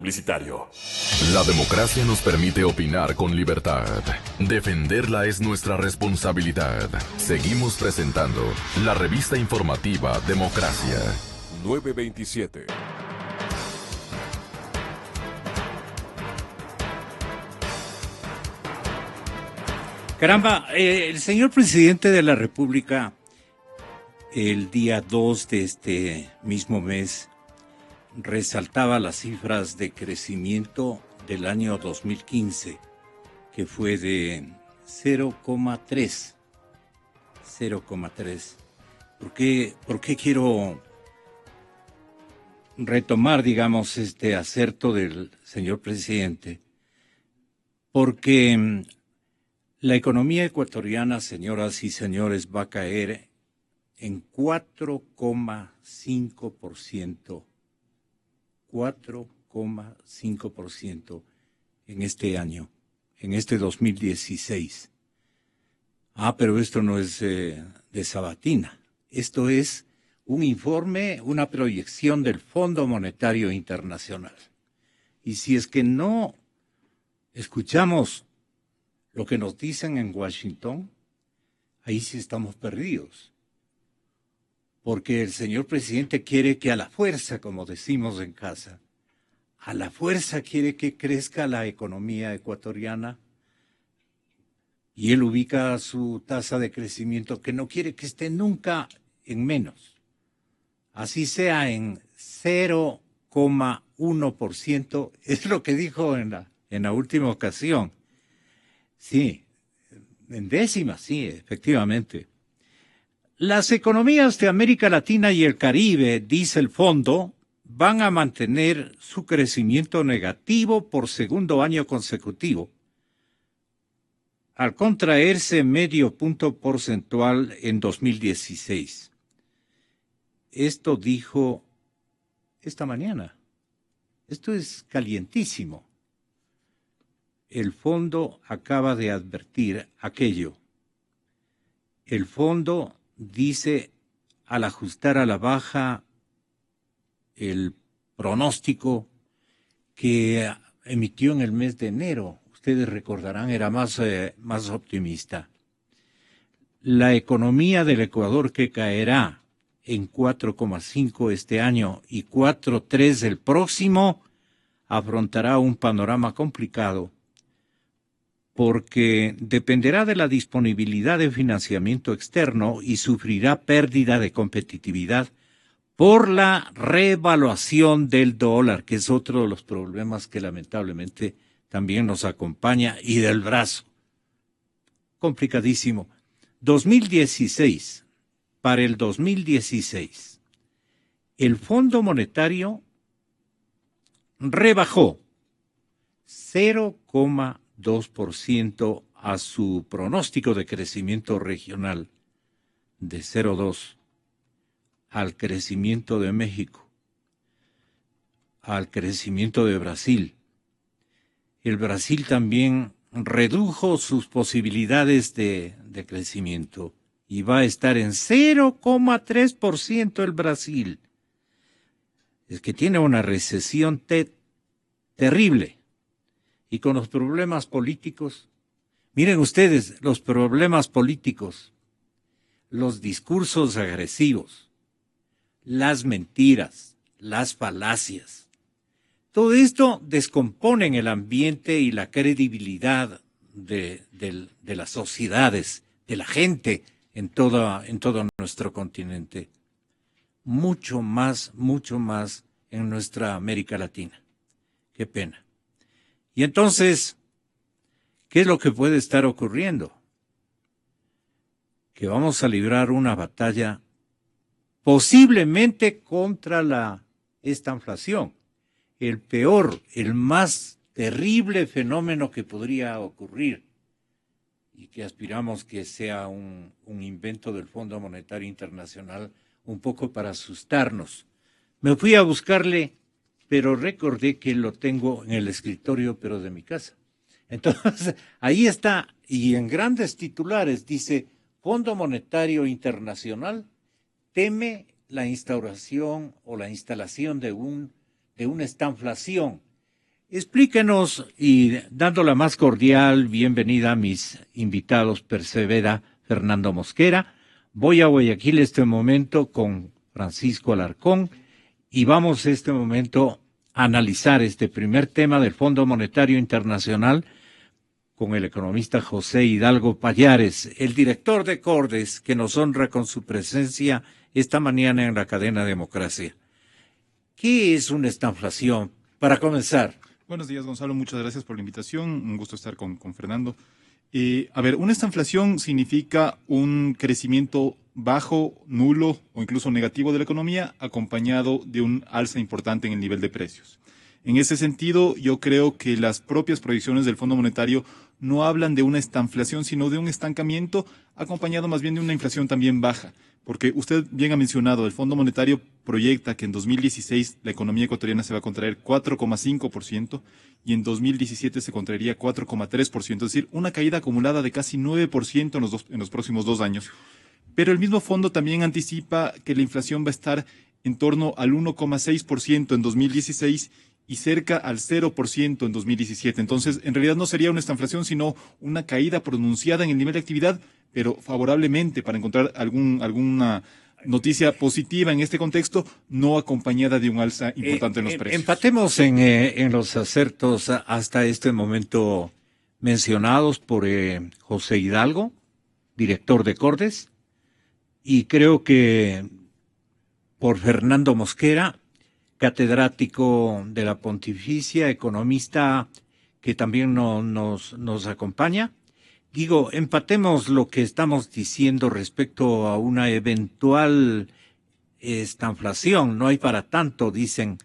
Publicitario. La democracia nos permite opinar con libertad. Defenderla es nuestra responsabilidad. Seguimos presentando la revista informativa Democracia. 927. Caramba, el señor presidente de la República, el día 2 de este mismo mes, resaltaba las cifras de crecimiento del año 2015, que fue de 0,3. ¿Por qué quiero retomar, digamos, este acerto del señor presidente? Porque la economía ecuatoriana, señoras y señores, va a caer en 4,5%. 4,5% en este año, en este 2016. Pero esto no es de sabatina. Esto es un informe, una proyección del Fondo Monetario Internacional. Y si es que no escuchamos lo que nos dicen en Washington, ahí sí estamos perdidos. Porque el señor presidente quiere que a la fuerza, como decimos en casa, a la fuerza quiere que crezca la economía ecuatoriana, y él ubica su tasa de crecimiento que no quiere que esté nunca en menos. Así sea en 0,1%, es lo que dijo en la última ocasión. Sí, en décimas, sí, efectivamente. Las economías de América Latina y el Caribe, dice el fondo, van a mantener su crecimiento negativo por segundo año consecutivo, al contraerse medio punto porcentual en 2016. Esto dijo esta mañana. Esto es calientísimo. El fondo acaba de advertir aquello. El fondo dice, al ajustar a la baja el pronóstico que emitió en el mes de enero, ustedes recordarán, era más optimista. La economía del Ecuador, que caerá en 4,5 este año y 4,3 el próximo, afrontará un panorama complicado, porque dependerá de la disponibilidad de financiamiento externo y sufrirá pérdida de competitividad por la revaluación del dólar, que es otro de los problemas que lamentablemente también nos acompaña, y del brazo. Complicadísimo. 2016, para el 2016, el Fondo Monetario rebajó 0,2% a su pronóstico de crecimiento regional de 0,2%, al crecimiento de México, al crecimiento de Brasil. El Brasil también redujo sus posibilidades de crecimiento y va a estar en 0,3% el Brasil. Es que tiene una recesión terrible. Y con los problemas políticos, miren ustedes, los problemas políticos, los discursos agresivos, las mentiras, las falacias, todo esto descompone el ambiente y la credibilidad de las sociedades, de la gente en todo nuestro continente. Mucho más en nuestra América Latina. Qué pena. Y entonces, ¿qué es lo que puede estar ocurriendo? Que vamos a librar una batalla posiblemente contra esta inflación. El peor, el más terrible fenómeno que podría ocurrir, y que aspiramos que sea un invento del Fondo Monetario Internacional, un poco para asustarnos. Me fui a buscarle, pero recordé que lo tengo en el escritorio, pero de mi casa. Entonces, ahí está, y en grandes titulares dice, Fondo Monetario Internacional teme la instauración o la instalación de una estanflación Explíquenos y dando la más cordial bienvenida a mis invitados, persevera Fernando Mosquera. Voy a Guayaquil este momento con Francisco Alarcón y vamos este momento a analizar este primer tema del Fondo Monetario Internacional con el economista José Hidalgo Pallares, el director de Cordes, que nos honra con su presencia esta mañana en la cadena Democracia. ¿Qué es una estanflación? Para comenzar. Buenos días, Gonzalo. Muchas gracias por la invitación. Un gusto estar con Fernando. Una estanflación significa un crecimiento bajo, nulo o incluso negativo de la economía, acompañado de un alza importante en el nivel de precios. En ese sentido, yo creo que las propias proyecciones del Fondo Monetario no hablan de una estanflación, sino de un estancamiento, acompañado más bien de una inflación también baja. Porque usted bien ha mencionado, el Fondo Monetario proyecta que en 2016 la economía ecuatoriana se va a contraer 4,5% y en 2017 se contraería 4,3%, es decir, una caída acumulada de casi 9% en los próximos 2 años. Pero el mismo fondo también anticipa que la inflación va a estar en torno al 1,6% en 2016 y cerca al 0% en 2017. Entonces, en realidad no sería una estanflación, sino una caída pronunciada en el nivel de actividad, pero favorablemente para encontrar alguna noticia positiva en este contexto, no acompañada de un alza importante en los precios. Empatemos en los acertos hasta este momento mencionados por José Hidalgo, director de Cordes, y creo que por Fernando Mosquera, catedrático de la Pontificia, economista que también nos acompaña. Digo, empatemos lo que estamos diciendo respecto a una eventual estanflación. No hay para tanto, dicen.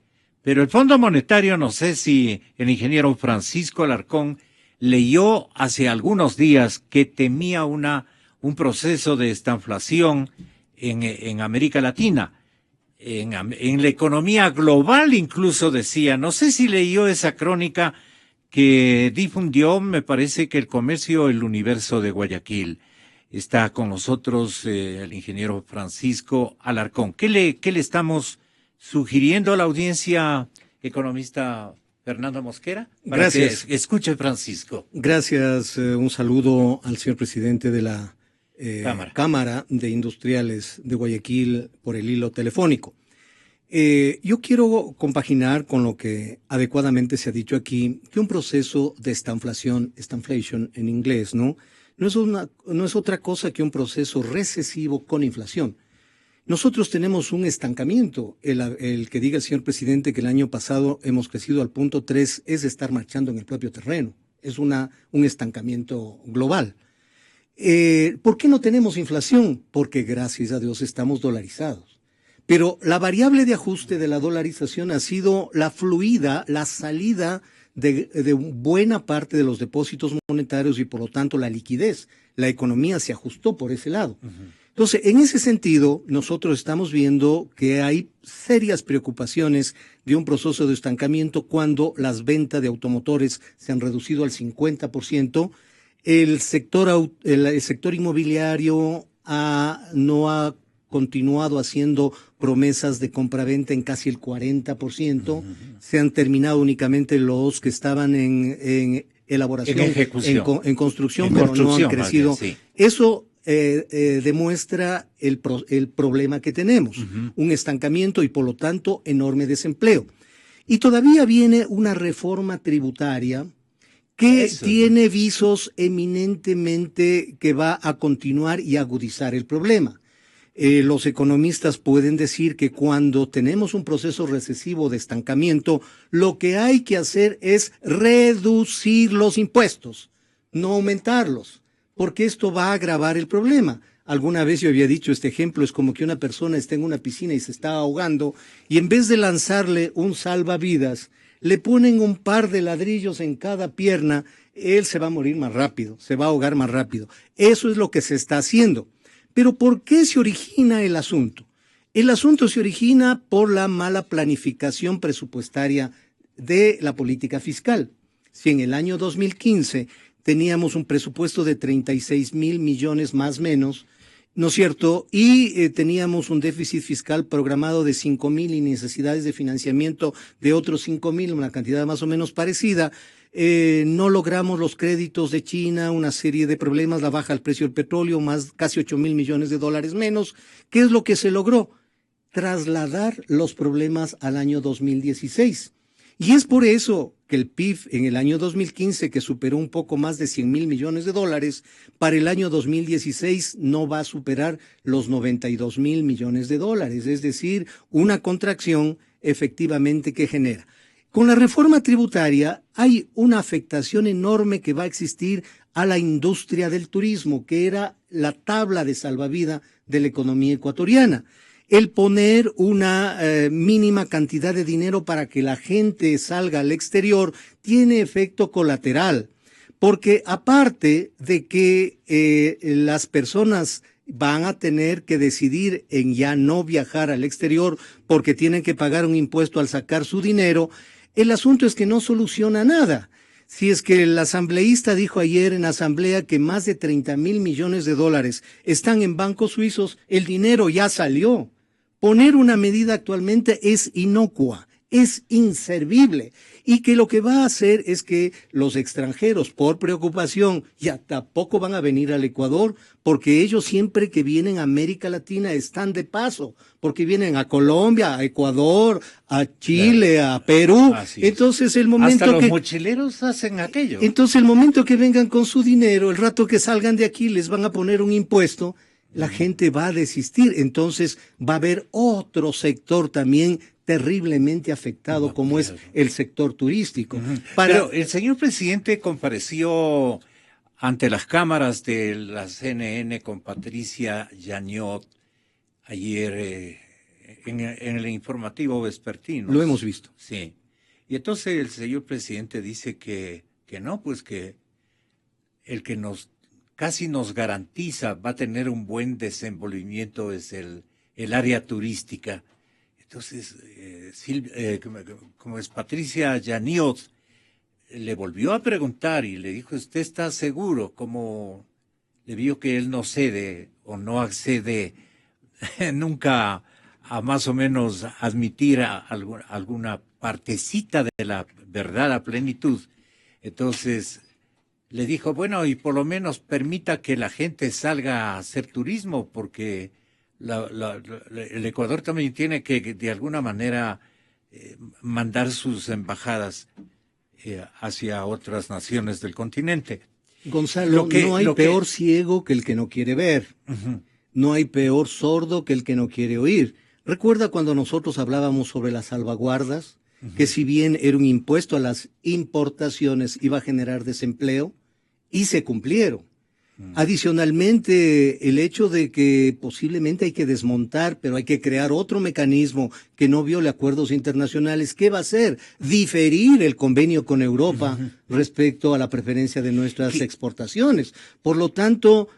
Pero el Fondo Monetario, no sé si el ingeniero Francisco Alarcón leyó hace algunos días que temía un proceso de estanflación en América Latina. En la economía global incluso decía, no sé si leyó esa crónica que difundió, me parece que el Comercio El Universo de Guayaquil. Está con nosotros el ingeniero Francisco Alarcón. ¿Qué le estamos sugiriendo a la audiencia, economista Fernando Mosquera? Gracias. Que escuche, Francisco. Gracias. Un saludo al señor presidente de la Cámara de Industriales de Guayaquil por el hilo telefónico. Yo quiero compaginar con lo que adecuadamente se ha dicho aquí, que un proceso de estanflación, estanflation en inglés, no es otra cosa que un proceso recesivo con inflación. Nosotros tenemos un estancamiento. El que diga el señor presidente que el año pasado hemos crecido al 0.3 es estar marchando en el propio terreno. Es un estancamiento global. ¿Por qué no tenemos inflación? Porque gracias a Dios estamos dolarizados. Pero la variable de ajuste de la dolarización ha sido la salida de buena parte de los depósitos monetarios y por lo tanto la liquidez. La economía se ajustó por ese lado. Entonces, en ese sentido, nosotros estamos viendo que hay serias preocupaciones de un proceso de estancamiento cuando las ventas de automotores se han reducido al 50%. El sector inmobiliario no ha continuado haciendo promesas de compraventa en casi el 40%. Se han terminado únicamente los que estaban en elaboración, en ejecución, en construcción, pero no han crecido. Bien, sí. Eso demuestra el problema que tenemos, un estancamiento y por lo tanto enorme desempleo. Y todavía viene una reforma tributaria que tiene visos eminentemente que va a continuar y agudizar el problema. Los economistas pueden decir que cuando tenemos un proceso recesivo de estancamiento, lo que hay que hacer es reducir los impuestos, no aumentarlos, porque esto va a agravar el problema. Alguna vez yo había dicho este ejemplo, es como que una persona está en una piscina y se está ahogando y en vez de lanzarle un salvavidas, le ponen un par de ladrillos en cada pierna, él se va a morir más rápido, se va a ahogar más rápido. Eso es lo que se está haciendo. Pero ¿por qué se origina el asunto? El asunto se origina por la mala planificación presupuestaria de la política fiscal. Si en el año 2015 teníamos un presupuesto de 36,000 millones más o menos, ¿no es cierto? Y teníamos un déficit fiscal programado de 5,000 y necesidades de financiamiento de otros 5,000, una cantidad más o menos parecida. No logramos los créditos de China, una serie de problemas, la baja del precio del petróleo, más casi 8,000 millones de dólares menos. ¿Qué es lo que se logró? Trasladar los problemas al año 2016. Y es por eso que el PIB en el año 2015, que superó un poco más de 100,000 millones de dólares, para el año 2016 no va a superar los 92,000 millones de dólares, es decir, una contracción efectivamente que genera. Con la reforma tributaria hay una afectación enorme que va a existir a la industria del turismo, que era la tabla de salvavidas de la economía ecuatoriana. El poner una mínima cantidad de dinero para que la gente salga al exterior tiene efecto colateral, porque aparte de que las personas van a tener que decidir en ya no viajar al exterior porque tienen que pagar un impuesto al sacar su dinero, el asunto es que no soluciona nada. Si es que el asambleísta dijo ayer en asamblea que más de 30,000 millones de dólares están en bancos suizos, el dinero ya salió. Poner una medida actualmente es inocua, es inservible, y que lo que va a hacer es que los extranjeros, por preocupación, ya tampoco van a venir al Ecuador, porque ellos siempre que vienen a América Latina están de paso, porque vienen a Colombia, a Ecuador, a Chile, a Perú. Entonces el momento hasta los mochileros hacen aquello. Entonces el momento que vengan con su dinero, el rato que salgan de aquí les van a poner un impuesto. La gente va a desistir, entonces va a haber otro sector también terriblemente afectado, como es el sector turístico. Pero el señor presidente compareció ante las cámaras de la CNN con Patricia Yaniot ayer en el informativo vespertino. Lo hemos visto. Sí. Y entonces el señor presidente dice que no, pues que el que casi nos garantiza va a tener un buen desenvolvimiento es el área turística. Entonces, como es Patricia Yaniot, le volvió a preguntar y le dijo, ¿usted está seguro? Como le vio que él no cede o no accede nunca a más o menos admitir alguna partecita de la verdad a plenitud. Entonces le dijo, bueno, y por lo menos permita que la gente salga a hacer turismo, porque el Ecuador también tiene que, de alguna manera, mandar sus embajadas hacia otras naciones del continente. Gonzalo, no hay peor ciego que el que no quiere ver. Uh-huh. No hay peor sordo que el que no quiere oír. ¿Recuerda cuando nosotros hablábamos sobre las salvaguardas? Uh-huh. Que si bien era un impuesto a las importaciones iba a generar desempleo, y se cumplieron. Adicionalmente, el hecho de que posiblemente hay que desmontar, pero hay que crear otro mecanismo que no viole acuerdos internacionales, ¿qué va a hacer? Diferir el convenio con Europa respecto a la preferencia de nuestras exportaciones. Por lo tanto,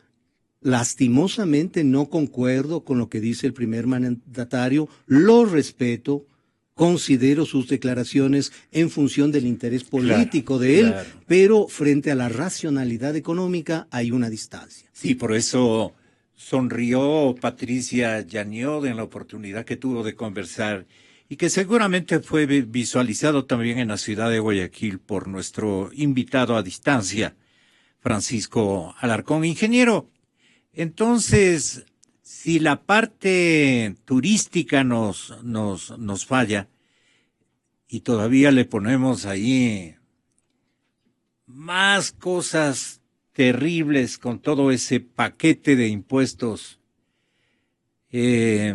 lastimosamente no concuerdo con lo que dice el primer mandatario, lo respeto, considero sus declaraciones en función del interés político de él, pero frente a la racionalidad económica hay una distancia. Sí, por eso sonrió Patricia Yaniot en la oportunidad que tuvo de conversar y que seguramente fue visualizado también en la ciudad de Guayaquil por nuestro invitado a distancia, Francisco Alarcón. Ingeniero, entonces, si la parte turística nos falla y todavía le ponemos ahí más cosas terribles con todo ese paquete de impuestos, ¿qué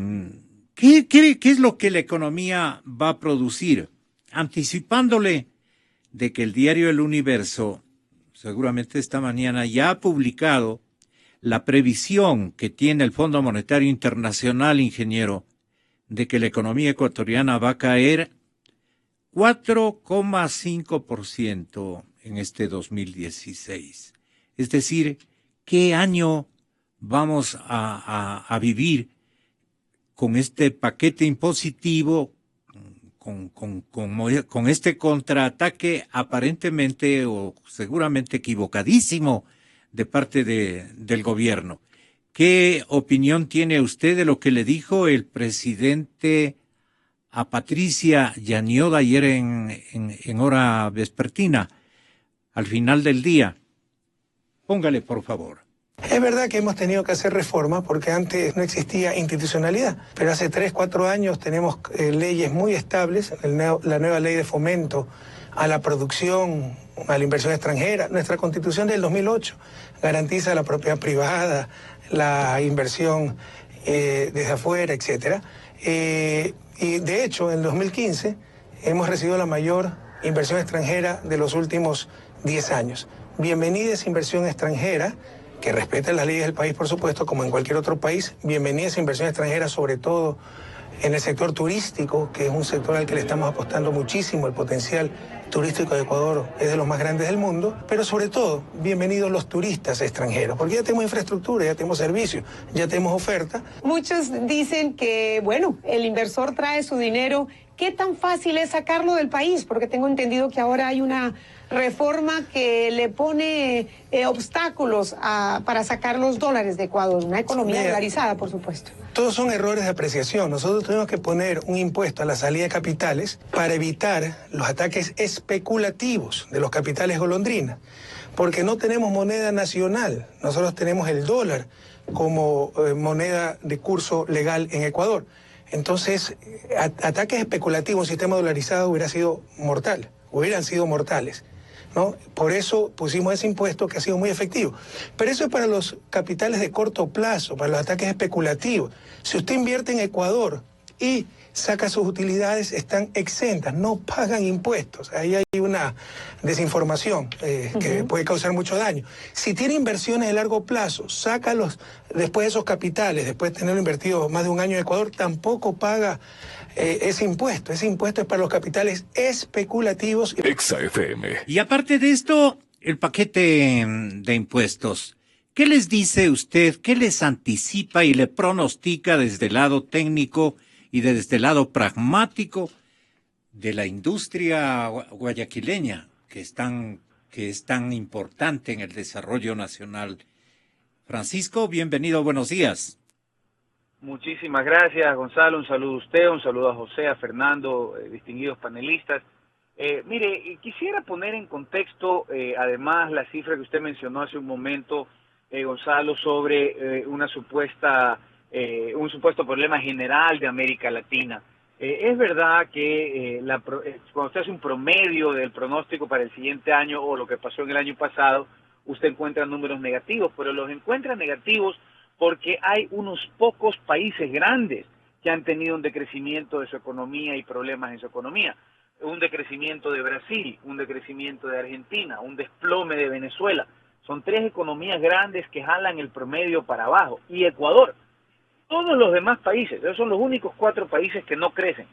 es lo que la economía va a producir? Anticipándole de que el diario El Universo, seguramente esta mañana, ya ha publicado la previsión que tiene el Fondo Monetario Internacional, ingeniero, de que la economía ecuatoriana va a caer 4,5% en este 2016. Es decir, ¿qué año vamos a vivir con este paquete impositivo, con este contraataque aparentemente o seguramente equivocadísimo de parte del gobierno? ¿Qué opinión tiene usted de lo que le dijo el presidente a Patricia Yanioda ayer en hora vespertina, al final del día? Póngale, por favor. Es verdad que hemos tenido que hacer reformas porque antes no existía institucionalidad, pero hace 3, 4 años tenemos leyes muy estables, la nueva ley de fomento a la producción, a la inversión extranjera. Nuestra Constitución del 2008 garantiza la propiedad privada, la inversión desde afuera, etc. Y de hecho, en 2015 hemos recibido la mayor inversión extranjera de los últimos 10 años. Bienvenida esa inversión extranjera, que respeta las leyes del país, por supuesto, como en cualquier otro país. Bienvenida esa inversión extranjera, sobre todo en el sector turístico, que es un sector al que le estamos apostando muchísimo. El potencial turístico de Ecuador es de los más grandes del mundo, pero sobre todo, bienvenidos los turistas extranjeros, porque ya tenemos infraestructura, ya tenemos servicios, ya tenemos oferta. Muchos dicen que, bueno, el inversor trae su dinero. ¿Qué tan fácil es sacarlo del país? Porque tengo entendido que ahora hay una reforma que le pone obstáculos para sacar los dólares de Ecuador, una economía dolarizada, por supuesto. Todos son errores de apreciación. Nosotros tenemos que poner un impuesto a la salida de capitales para evitar los ataques especulativos de los capitales golondrina, porque no tenemos moneda nacional. Nosotros tenemos el dólar como moneda de curso legal en Ecuador. Entonces, ataques especulativos en un sistema dolarizado hubieran sido mortales, ¿no? Por eso pusimos ese impuesto que ha sido muy efectivo. Pero eso es para los capitales de corto plazo, para los ataques especulativos. Si usted invierte en Ecuador y saca sus utilidades, están exentas, no pagan impuestos. Ahí hay una desinformación que puede causar mucho daño. Si tiene inversiones de largo plazo, sácalos después de esos capitales, después de tenerlo invertido más de un año en Ecuador, tampoco paga ese impuesto. Ese impuesto es para los capitales especulativos. Exa FM. Y aparte de esto, el paquete de impuestos, ¿qué les dice usted? ¿Qué les anticipa y le pronostica desde el lado técnico y desde el lado pragmático de la industria guayaquileña, que es tan importante en el desarrollo nacional? Francisco, bienvenido, buenos días. Muchísimas gracias, Gonzalo. Un saludo a usted, un saludo a José, a Fernando, distinguidos panelistas. Mire, quisiera poner en contexto, además, la cifra que usted mencionó hace un momento, Gonzalo, sobre un supuesto problema general de América Latina. Es verdad que cuando usted hace un promedio del pronóstico para el siguiente año o lo que pasó en el año pasado, usted encuentra números negativos, pero los encuentra negativos porque hay unos pocos países grandes que han tenido un decrecimiento de su economía y problemas en su economía. Un decrecimiento de Brasil, un decrecimiento de Argentina, un desplome de Venezuela. Son 3 economías grandes que jalan el promedio para abajo. Y Ecuador. Todos los demás países, esos son los únicos 4 países que no crecen.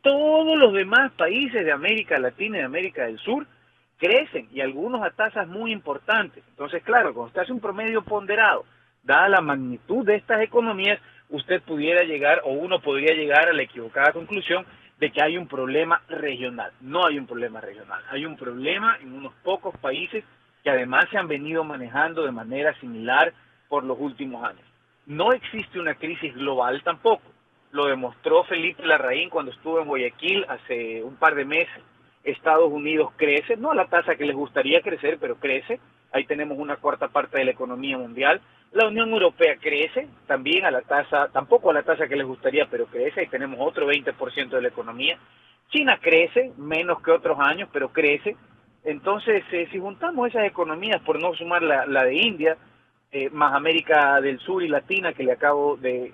Todos los demás países de América Latina y de América del Sur crecen, y algunos a tasas muy importantes. Entonces, claro, cuando usted hace un promedio ponderado, dada la magnitud de estas economías, usted pudiera llegar, o uno podría llegar a la equivocada conclusión de que hay un problema regional. No hay un problema regional, hay un problema en unos pocos países que además se han venido manejando de manera similar por los últimos años. No existe una crisis global tampoco. Lo demostró Felipe Larraín cuando estuvo en Guayaquil hace un par de meses. Estados Unidos crece, no a la tasa que les gustaría crecer, pero crece. Ahí tenemos una 1/4 parte de la economía mundial. La Unión Europea crece, también a la tasa, tampoco a la tasa que les gustaría, pero crece. Ahí tenemos otro 20% de la economía. China crece, menos que otros años, pero crece. Entonces, si juntamos esas economías, por no sumar la de India, más América del Sur y Latina, que le acabo de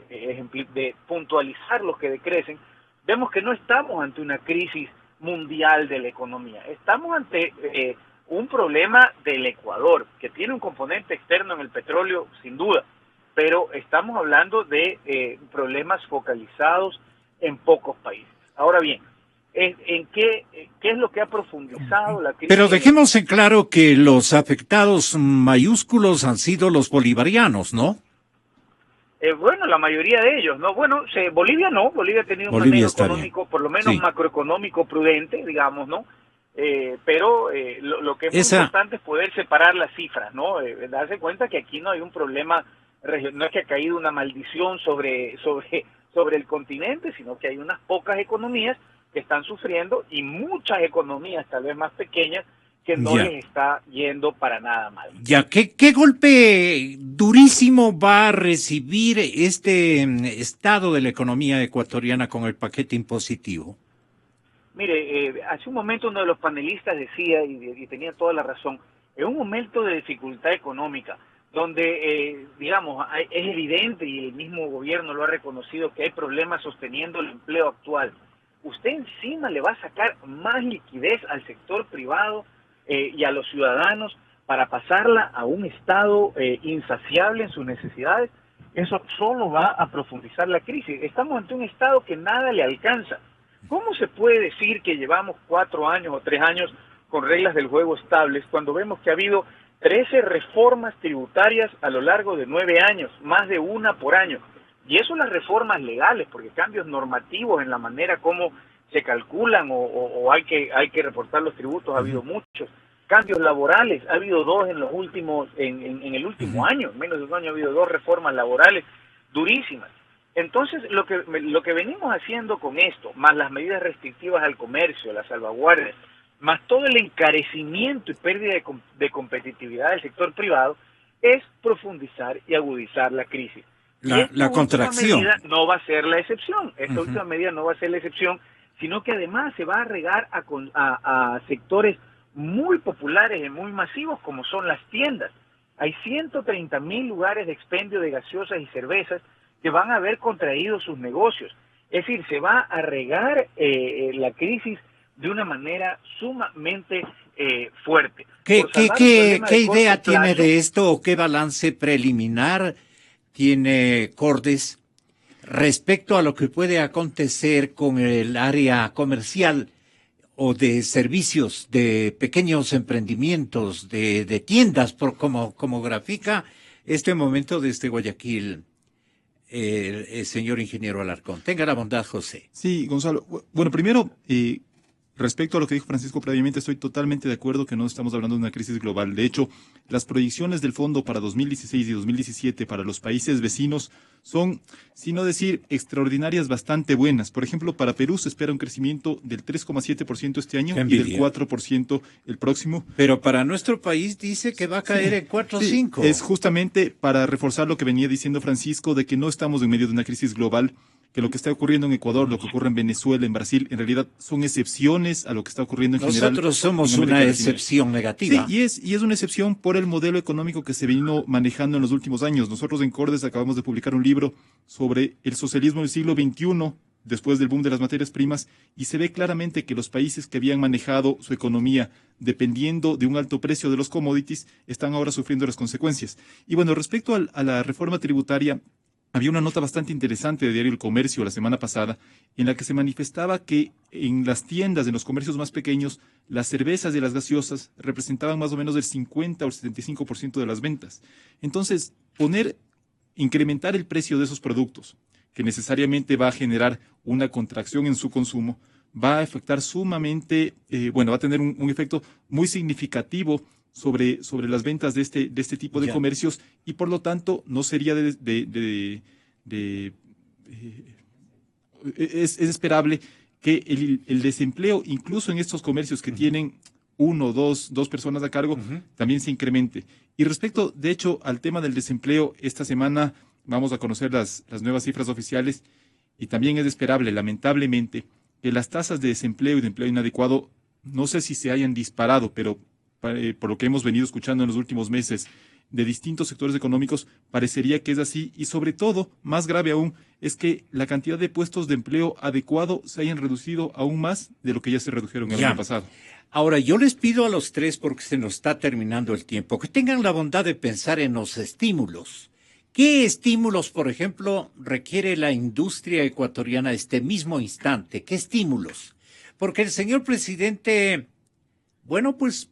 puntualizar los que decrecen, vemos que no estamos ante una crisis mundial de la economía. Estamos ante un problema del Ecuador, que tiene un componente externo en el petróleo, sin duda, pero estamos hablando de problemas focalizados en pocos países. Ahora bien, ¿qué es lo que ha profundizado la crisis? Pero dejemos en claro que los afectados mayúsculos han sido los bolivarianos, ¿no? Bueno, la mayoría de ellos, ¿no? Bueno, Bolivia no, Bolivia ha tenido un manejo económico, por lo menos macroeconómico prudente, digamos, ¿no? Pero lo que es muy importante es poder separar las cifras, ¿no? Darse cuenta que aquí no hay un problema no es que ha caído una maldición sobre el continente, sino que hay unas pocas economías que están sufriendo y muchas economías tal vez más pequeñas que no les está yendo para nada mal. Ya, ¿qué golpe durísimo va a recibir este estado de la economía ecuatoriana con el paquete impositivo? Mire, hace un momento uno de los panelistas decía, y tenía toda la razón, en un momento de dificultad económica, donde, digamos, es evidente, y el mismo gobierno lo ha reconocido, que hay problemas sosteniendo el empleo actual, usted encima le va a sacar más liquidez al sector privado y a los ciudadanos para pasarla a un estado insaciable en sus necesidades. Eso solo va a profundizar la crisis. Estamos ante un estado que nada le alcanza. ¿Cómo se puede decir que llevamos 4 años o 3 años con reglas del juego estables cuando vemos que ha habido 13 reformas tributarias a lo largo de 9 años, más de una por año? Y eso las reformas legales, porque cambios normativos en la manera como se calculan o hay que reportar los tributos, ha habido muchos. Cambios laborales, ha habido 2 en los últimos, en el último año, menos de un año ha habido 2 reformas laborales durísimas. Entonces, lo que venimos haciendo con esto, más las medidas restrictivas al comercio, las salvaguardias, más todo el encarecimiento y pérdida de competitividad del sector privado, es profundizar y agudizar la crisis. La contracción. Esta última medida no va a ser la excepción. Esta última medida no va a ser la excepción, sino que además se va a regar a sectores muy populares y muy masivos como son las tiendas. Hay 130.000 lugares de expendio de gaseosas y cervezas que van a haber contraído sus negocios. Es decir, se va a regar la crisis de una manera sumamente fuerte. ¿Qué idea tiene de esto o qué balance preliminar tiene Cordes respecto a lo que puede acontecer con el área comercial o de servicios, de pequeños emprendimientos, de tiendas, como grafica este momento desde Guayaquil, el señor ingeniero Alarcón? Tenga la bondad, José. Sí, Gonzalo. Bueno, primero, respecto a lo que dijo Francisco previamente, estoy totalmente de acuerdo que no estamos hablando de una crisis global. De hecho, las proyecciones del fondo para 2016 y 2017 para los países vecinos son, si no decir, extraordinarias, bastante buenas. Por ejemplo, para Perú se espera un crecimiento del 3,7% este año y del 4% el próximo. Pero para nuestro país dice que va a caer en 4 o 5. Es justamente para reforzar lo que venía diciendo Francisco, de que no estamos en medio de una crisis global, que lo que está ocurriendo en Ecuador, lo que ocurre en Venezuela, en Brasil, en realidad son excepciones a lo que está ocurriendo en general. Nosotros somos una excepción negativa. Sí, y es una excepción por el modelo económico que se vino manejando en los últimos años. Nosotros en Cordes acabamos de publicar un libro sobre el socialismo del siglo XXI, después del boom de las materias primas, y se ve claramente que los países que habían manejado su economía dependiendo de un alto precio de los commodities están ahora sufriendo las consecuencias. Y bueno, respecto a la reforma tributaria, había una nota bastante interesante de Diario El Comercio la semana pasada en la que se manifestaba que en las tiendas, en los comercios más pequeños, las cervezas y las gaseosas representaban más o menos el 50 o el 75% de las ventas. Entonces, incrementar el precio de esos productos, que necesariamente va a generar una contracción en su consumo, va a afectar sumamente, va a tener un efecto muy significativo sobre las ventas de este tipo de comercios, y por lo tanto no sería es esperable que el desempleo, incluso en estos comercios que tienen 1 o 2 personas a cargo, también se incremente. Y respecto, de hecho, al tema del desempleo, esta semana vamos a conocer las nuevas cifras oficiales, y también es esperable, lamentablemente, que las tasas de desempleo y de empleo inadecuado, no sé si se hayan disparado, pero por lo que hemos venido escuchando en los últimos meses de distintos sectores económicos, parecería que es así. Y sobre todo, más grave aún, es que la cantidad de puestos de empleo adecuado se hayan reducido aún más de lo que ya se redujeron el año pasado. Ahora, yo les pido a los tres, porque se nos está terminando el tiempo, que tengan la bondad de pensar en los estímulos. ¿Qué estímulos, por ejemplo, requiere la industria ecuatoriana este mismo instante? ¿Qué estímulos? Porque el señor presidente, bueno, pues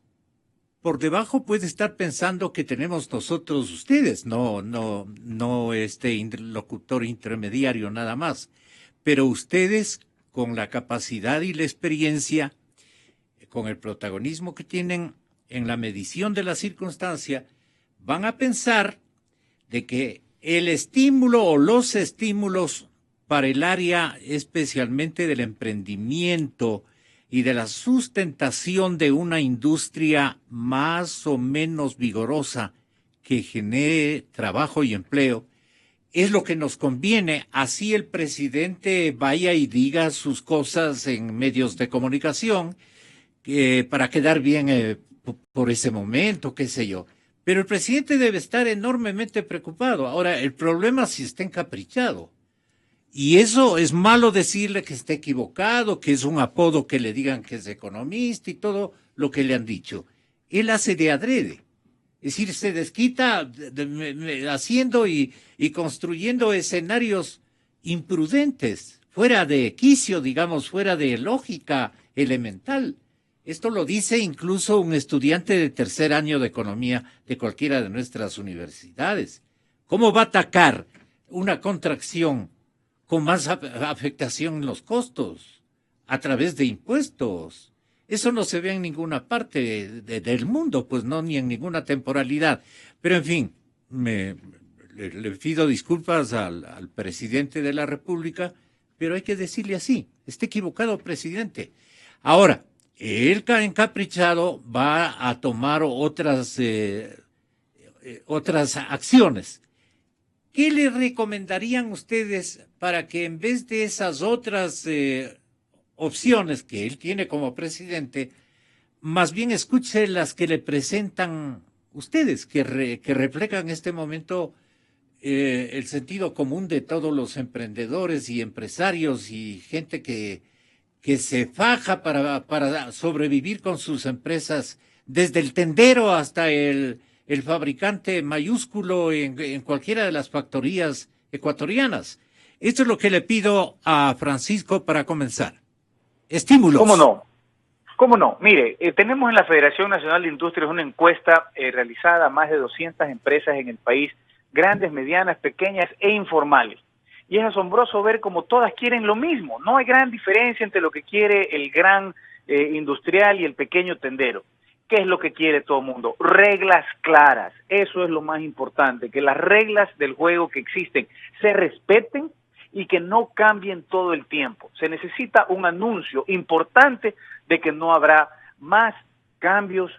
por debajo puede estar pensando que tenemos nosotros ustedes, no este interlocutor intermediario nada más, pero ustedes con la capacidad y la experiencia, con el protagonismo que tienen en la medición de la circunstancia, van a pensar de que el estímulo o los estímulos para el área especialmente del emprendimiento y de la sustentación de una industria más o menos vigorosa que genere trabajo y empleo, es lo que nos conviene. Así el presidente vaya y diga sus cosas en medios de comunicación para quedar bien por ese momento, qué sé yo. Pero el presidente debe estar enormemente preocupado. Ahora, el problema es si está encaprichado. Y eso es malo decirle que está equivocado, que es un apodo que le digan que es economista y todo lo que le han dicho. Él hace de adrede. Es decir, se desquita haciendo y construyendo escenarios imprudentes, fuera de quicio, digamos, fuera de lógica elemental. Esto lo dice incluso un estudiante de tercer año de economía de cualquiera de nuestras universidades. ¿Cómo va a atacar una contracción con más afectación en los costos a través de impuestos? Eso no se ve en ninguna parte del mundo, pues no, ni en ninguna temporalidad. Pero en fin, le pido disculpas al presidente de la República, pero hay que decirle así, está equivocado, presidente. Ahora, el encaprichado va a tomar otras acciones. ¿Qué le recomendarían ustedes para que en vez de esas otras opciones que él tiene como presidente, más bien escuche las que le presentan ustedes, que reflejan en este momento el sentido común de todos los emprendedores y empresarios y gente que se faja para sobrevivir con sus empresas, desde el tendero hasta el fabricante mayúsculo en cualquiera de las factorías ecuatorianas? Esto es lo que le pido a Francisco para comenzar. Estímulos. ¿Cómo no? ¿Cómo no? Mire, tenemos en la Federación Nacional de Industrias una encuesta realizada a más de 200 empresas en el país, grandes, medianas, pequeñas e informales. Y es asombroso ver cómo todas quieren lo mismo. No hay gran diferencia entre lo que quiere el gran industrial y el pequeño tendero. ¿Qué es lo que quiere todo el mundo? Reglas claras. Eso es lo más importante, que las reglas del juego que existen se respeten y que no cambien todo el tiempo. Se necesita un anuncio importante de que no habrá más cambios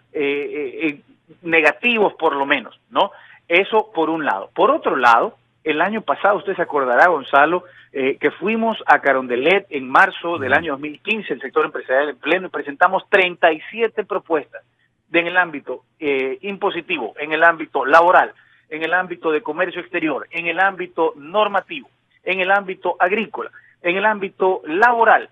negativos, por lo menos, ¿no? Eso por un lado. Por otro lado, el año pasado, usted se acordará, Gonzalo, que fuimos a Carondelet en marzo del año 2015, el sector empresarial en pleno, y presentamos 37 propuestas en el ámbito impositivo, en el ámbito laboral, en el ámbito de comercio exterior, en el ámbito normativo, en el ámbito agrícola, en el ámbito laboral,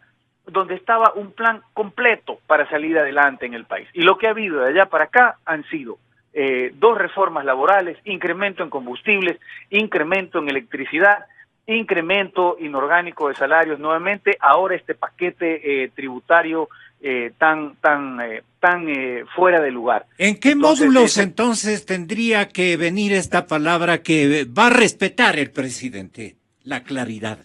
donde estaba un plan completo para salir adelante en el país. Y lo que ha habido de allá para acá han sido 2 reformas laborales, incremento en combustibles, incremento en electricidad, incremento inorgánico de salarios nuevamente, ahora este paquete tributario tan fuera de lugar. ¿En qué módulos entonces tendría que venir esta palabra que va a respetar el presidente? La claridad.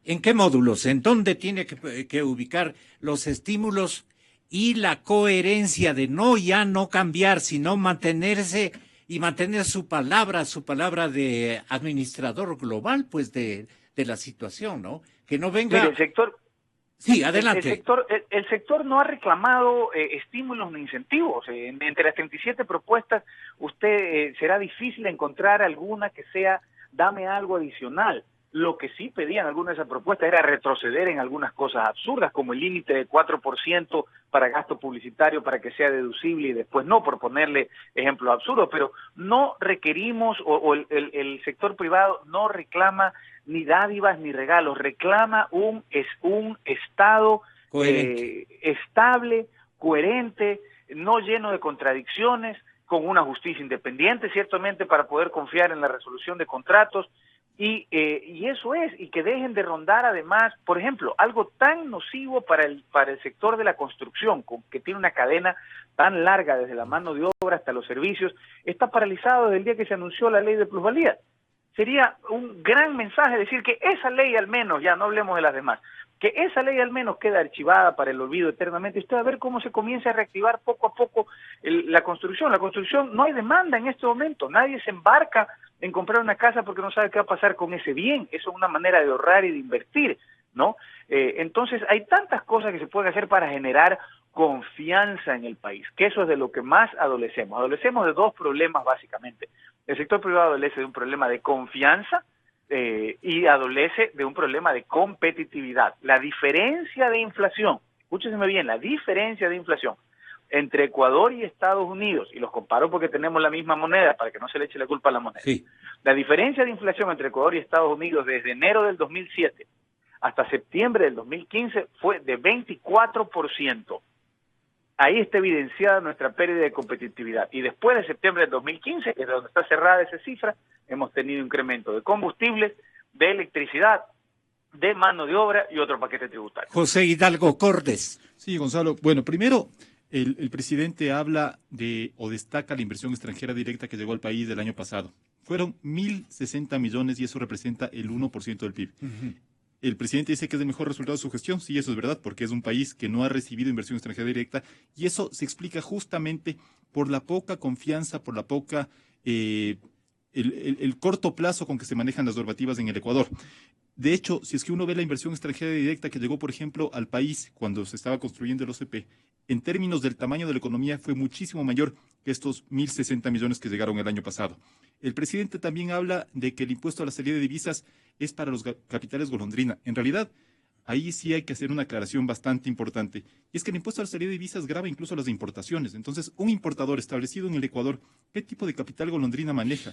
¿En qué módulos? ¿En dónde tiene que ubicar los estímulos y la coherencia de ya no cambiar, sino mantenerse y mantener su palabra de administrador global, pues de la situación, ¿no? Que no venga... Mire, el sector... Sí, adelante. El sector no ha reclamado estímulos ni incentivos. Entre las 37 propuestas, será difícil encontrar alguna que sea dame algo adicional. Lo que sí pedían algunas de esas propuestas era retroceder en algunas cosas absurdas, como el límite de 4% para gasto publicitario para que sea deducible y después no, por ponerle ejemplos absurdos, pero no requerimos, el sector privado no reclama ni dádivas ni regalos, reclama un Estado estable, coherente, no lleno de contradicciones, con una justicia independiente, ciertamente, para poder confiar en la resolución de contratos. Y eso es, y que dejen de rondar además, por ejemplo, algo tan nocivo para el sector de la construcción, que tiene una cadena tan larga desde la mano de obra hasta los servicios, está paralizado desde el día que se anunció la ley de plusvalía. Sería un gran mensaje decir que esa ley al menos, ya no hablemos de las demás, que esa ley al menos queda archivada para el olvido eternamente. Usted va a ver cómo se comienza a reactivar poco a poco la construcción no hay demanda en este momento, nadie se embarca en comprar una casa porque no sabe qué va a pasar con ese bien. Eso es una manera de ahorrar y de invertir, ¿no? Entonces hay tantas cosas que se pueden hacer para generar confianza en el país, que eso es de lo que más adolecemos. Adolecemos de dos problemas básicamente. El sector privado adolece de un problema de confianza y adolece de un problema de competitividad. La diferencia de inflación, escúcheseme bien, la diferencia de inflación entre Ecuador y Estados Unidos, y los comparo porque tenemos la misma moneda, para que no se le eche la culpa a la moneda. Sí. La diferencia de inflación entre Ecuador y Estados Unidos desde enero del 2007 hasta septiembre del 2015 fue de 24%. Ahí está evidenciada nuestra pérdida de competitividad. Y después de septiembre del 2015, que es donde está cerrada esa cifra, hemos tenido incremento de combustibles, de electricidad, de mano de obra y otro paquete tributario. José Hidalgo Cordes. Sí, Gonzalo. Bueno, primero, el presidente habla o destaca la inversión extranjera directa que llegó al país del año pasado. Fueron 1.060 millones y eso representa el 1% del PIB. Uh-huh. El presidente dice que es el mejor resultado de su gestión. Sí, eso es verdad, porque es un país que no ha recibido inversión extranjera directa y eso se explica justamente por la poca confianza, por la poca, el corto plazo con que se manejan las normativas en el Ecuador. De hecho, si es que uno ve la inversión extranjera directa que llegó, por ejemplo, al país cuando se estaba construyendo el OCP, en términos del tamaño de la economía fue muchísimo mayor que estos 1.060 millones que llegaron el año pasado. El presidente también habla de que el impuesto a la salida de divisas es para los capitales golondrina. En realidad, ahí sí hay que hacer una aclaración bastante importante. Y es que el impuesto a la salida de divisas grava incluso las importaciones. Entonces, un importador establecido en el Ecuador, ¿qué tipo de capital golondrina maneja?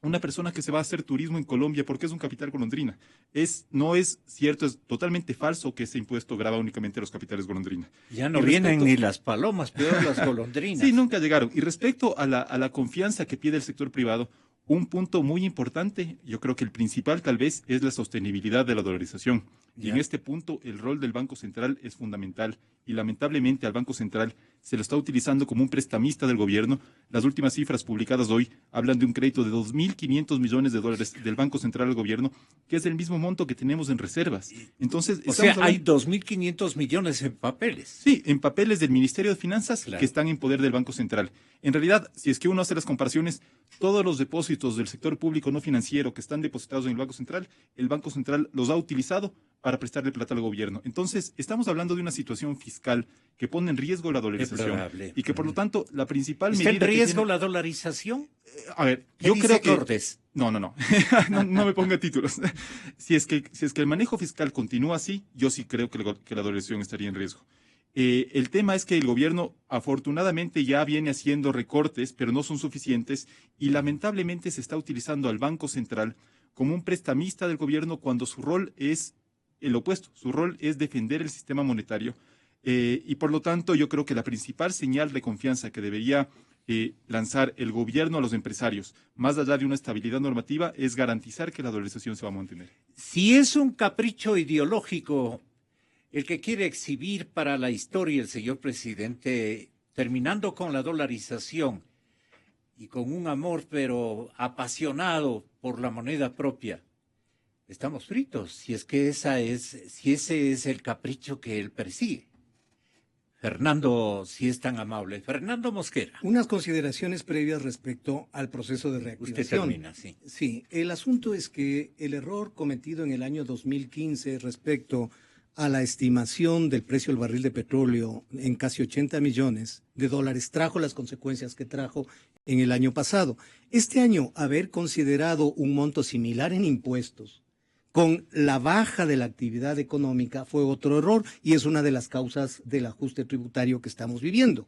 Una persona que se va a hacer turismo en Colombia, ¿por qué es un capital golondrina? No es cierto, es totalmente falso que ese impuesto grava únicamente a los capitales golondrina. Ya no vienen ni las palomas, peor las golondrinas. Sí, nunca llegaron. Y respecto a la confianza que pide el sector privado, un punto muy importante, yo creo que el principal tal vez, es la sostenibilidad de la dolarización. Y en este punto el rol del Banco Central es fundamental y lamentablemente al Banco Central se lo está utilizando como un prestamista del gobierno. Las últimas cifras publicadas hoy hablan de un crédito de 2.500 millones de dólares del Banco Central al gobierno, que es el mismo monto que tenemos en reservas. Entonces, hay 2.500 millones en papeles. Sí, en papeles del Ministerio de Finanzas, claro, que están en poder del Banco Central. En realidad, si es que uno hace las comparaciones, todos los depósitos del sector público no financiero que están depositados en el Banco Central los ha utilizado para prestarle plata al gobierno. Entonces, estamos hablando de una situación fiscal que pone en riesgo la dolarización y que, por lo tanto, la principal medida... ¿Está en riesgo la dolarización? A ver, yo creo que... Cortes? No. no me ponga títulos. Si es que el manejo fiscal continúa así, yo sí creo que la dolarización estaría en riesgo. El tema es que el gobierno afortunadamente ya viene haciendo recortes, pero no son suficientes, y lamentablemente se está utilizando al Banco Central como un prestamista del gobierno cuando su rol es el opuesto. Su rol es defender el sistema monetario y por lo tanto yo creo que la principal señal de confianza que debería lanzar el gobierno a los empresarios, más allá de una estabilidad normativa, es garantizar que la dolarización se va a mantener. Si es un capricho ideológico el que quiere exhibir para la historia el señor presidente, terminando con la dolarización y con un amor pero apasionado por la moneda propia, estamos fritos, si ese es el capricho que él persigue. Fernando, si es tan amable. Fernando Mosquera. Unas consideraciones previas respecto al proceso de reactivación. Usted termina, sí. Sí, el asunto es que el error cometido en el año 2015 respecto a la estimación del precio del barril de petróleo en casi 80 millones de dólares trajo las consecuencias que trajo en el año pasado. Este año, haber considerado un monto similar en impuestos con la baja de la actividad económica fue otro error y es una de las causas del ajuste tributario que estamos viviendo.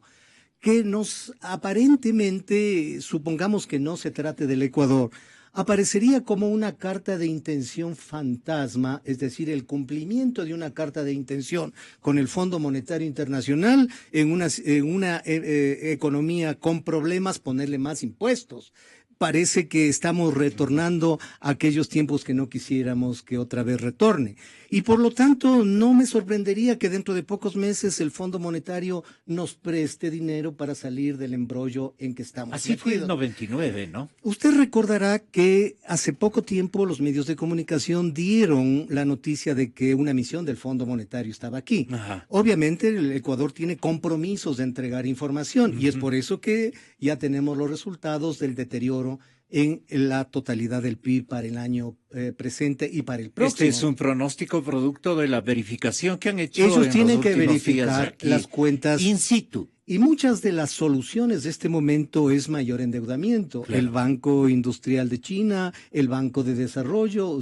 Que nos aparentemente, supongamos que no se trate del Ecuador, aparecería como una carta de intención fantasma, es decir, el cumplimiento de una carta de intención con el Fondo Monetario Internacional en una economía con problemas, ponerle más impuestos. Parece que estamos retornando a aquellos tiempos que no quisiéramos que otra vez retorne. Y por lo tanto, no me sorprendería que dentro de pocos meses el Fondo Monetario nos preste dinero para salir del embrollo en que estamos. Así fue en 99, ¿no? Usted recordará que hace poco tiempo los medios de comunicación dieron la noticia de que una misión del Fondo Monetario estaba aquí. Ajá. Obviamente el Ecuador tiene compromisos de entregar información y es por eso que ya tenemos los resultados del deterioro en la totalidad del PIB para el año presente y para el próximo. Este es un pronóstico producto de la verificación que han hecho. Ellos en tienen los que últimos verificar días aquí, las cuentas in situ. Y muchas de las soluciones de este momento es mayor endeudamiento. Claro. El Banco Industrial de China, el Banco de Desarrollo,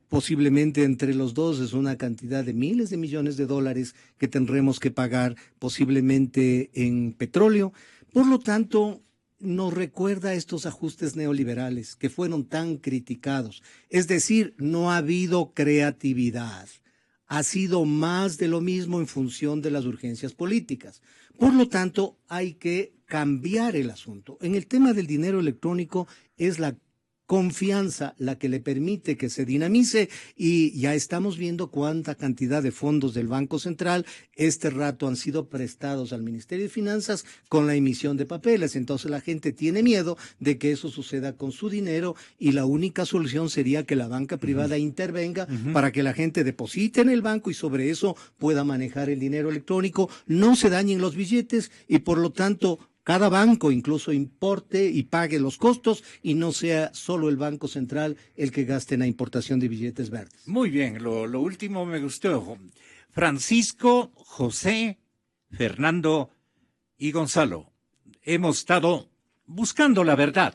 posiblemente entre los dos es una cantidad de miles de millones de dólares que tendremos que pagar posiblemente en petróleo. Por lo tanto, nos recuerda estos ajustes neoliberales que fueron tan criticados. Es decir, no ha habido creatividad. Ha sido más de lo mismo en función de las urgencias políticas. Por lo tanto, hay que cambiar el asunto. En el tema del dinero electrónico es la confianza la que le permite que se dinamice y ya estamos viendo cuánta cantidad de fondos del Banco Central este rato han sido prestados al Ministerio de Finanzas con la emisión de papeles. Entonces la gente tiene miedo de que eso suceda con su dinero y la única solución sería que la banca privada intervenga para que la gente deposite en el banco y sobre eso pueda manejar el dinero electrónico, no se dañen los billetes y por lo tanto cada banco incluso importe y pague los costos y no sea solo el Banco Central el que gaste en la importación de billetes verdes. Muy bien, lo último me gustó. Francisco, José, Fernando y Gonzalo, hemos estado buscando la verdad.